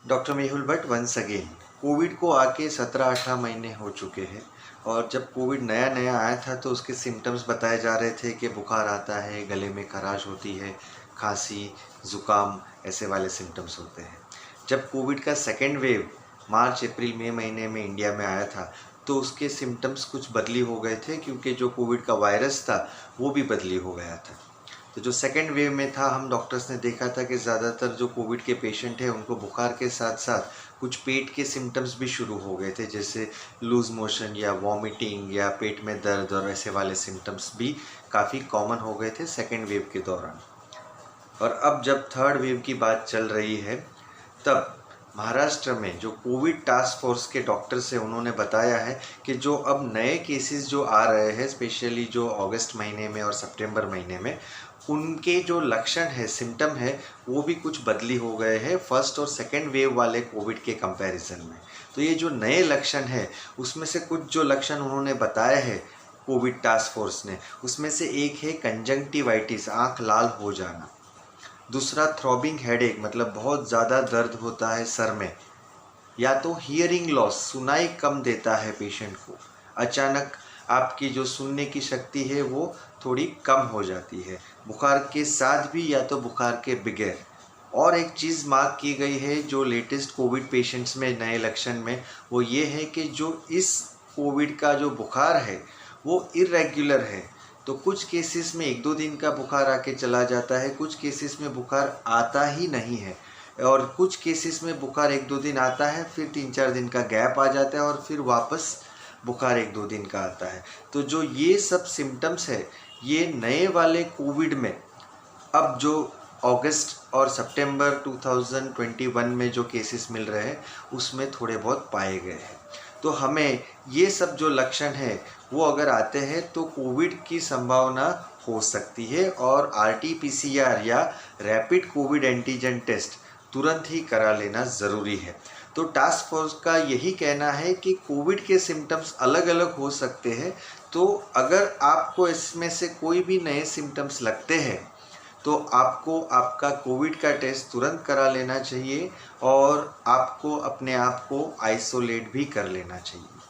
Doctor Mehul Bhatt once again. Covid को आके 17-18 महीने हो चुके हैं और जब कोविड नया नया आया था तो उसके सिम्टम्स बताए जा रहे थे कि बुखार आता है, गले में खराश होती है, खांसी, ज़ुकाम ऐसे वाले सिम्टम्स होते हैं। जब कोविड का सेकेंड वेव मार्च अप्रैल मई महीने में इंडिया में आया था तो उसके सिम्टम्स कुछ बदली हो गए थे क्योंकि जो कोविड का वायरस था वो भी बदली हो गया था। तो जो सेकेंड वेव में था हम डॉक्टर्स ने देखा था कि ज़्यादातर जो कोविड के पेशेंट हैं उनको बुखार के साथ साथ कुछ पेट के सिम्टम्स भी शुरू हो गए थे, जैसे लूज़ मोशन या वॉमिटिंग या पेट में दर्द और ऐसे वाले सिम्टम्स भी काफ़ी कॉमन हो गए थे सेकेंड वेव के दौरान। और अब जब थर्ड वेव की बात चल रही है तब महाराष्ट्र में जो कोविड टास्क फोर्स के डॉक्टर्स हैं उन्होंने बताया है कि जो अब नए केसेस जो आ रहे हैं स्पेशली जो अगस्त महीने में और सितंबर महीने में, उनके जो लक्षण है, सिम्टम है, वो भी कुछ बदली हो गए हैं फर्स्ट और सेकेंड वेव वाले कोविड के कंपैरिजन में। तो ये जो नए लक्षण है उसमें से कुछ जो लक्षण उन्होंने बताए हैं कोविड टास्क फोर्स ने, उसमें से एक है कंजंक्टिवाइटिस, आँख लाल हो जाना। दूसरा थ्रॉबिंग हेडेक, मतलब बहुत ज़्यादा दर्द होता है सर में। या तो हियरिंग लॉस, सुनाई कम देता है पेशेंट को, अचानक आपकी जो सुनने की शक्ति है वो थोड़ी कम हो जाती है, बुखार के साथ भी या तो बुखार के बगैर। और एक चीज़ मार्क की गई है जो लेटेस्ट कोविड पेशेंट्स में नए लक्षण में, वो ये है कि जो इस कोविड का जो बुखार है वो इरेग्युलर है। तो कुछ केसेस में 1-2 दिन का बुखार आके चला जाता है, कुछ केसेस में बुखार आता ही नहीं है और कुछ केसेस में बुखार 1-2 दिन आता है, फिर 3-4 दिन का गैप आ जाता है और फिर वापस बुखार 1-2 दिन का आता है। तो जो ये सब सिम्टम्स है ये नए वाले कोविड में अब जो अगस्त और सितंबर 2021 में जो केसेस मिल रहे हैं उसमें थोड़े बहुत पाए गए हैं। तो हमें ये सब जो लक्षण है वो अगर आते हैं तो कोविड की संभावना हो सकती है और RT-PCR या रैपिड कोविड एंटीजन टेस्ट तुरंत ही करा लेना ज़रूरी है। तो टास्क फोर्स का यही कहना है कि कोविड के सिम्टम्स अलग अलग हो सकते हैं, तो अगर आपको इसमें से कोई भी नए सिम्टम्स लगते हैं तो आपको आपका कोविड का टेस्ट तुरंत करा लेना चाहिए और आपको अपने आप को आइसोलेट भी कर लेना चाहिए।